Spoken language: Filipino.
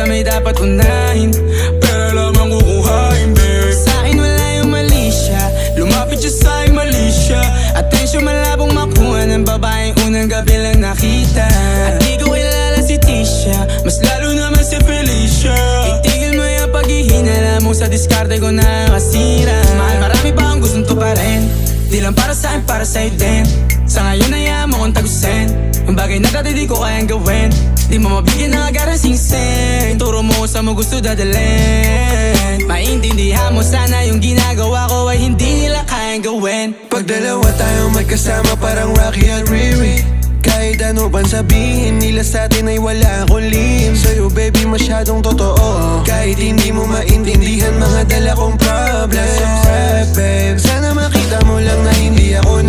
sa may dapat unahin, pera lang ang kukuhain, babe. Sa'kin wala yung mali siya, lumapit siya sa'kin mali siya. Atensyon malabong makuha ng babaeng unang gabi lang nakita. At di ko kilala si Tisha, mas lalo naman si Felicia. Itigil mo yung paghihinala mo sa diskarte ko na kasira. Mahal, marami pa ang gustong tuparin, di lang para sa'kin, para sa'yo din. Sa ngayon ayaw mo kong tagusin ang bagay na dati di ko kayang gawin. Di mo mabigyan ng agarang singsing, turo mo sa mo gusto dadalhin. Maintindihan mo sana yung ginagawa ko ay hindi nila kayang gawin. Pag dalawa tayong magkasama parang Rocky at Riri, kahit ano bang sabihin nila sa'tin ay wala akong lihim. Sa'yo baby masyadong totoo, kahit hindi mo maintindihan mga dala kong problems. Babe, sana makita mo lang na hindi ako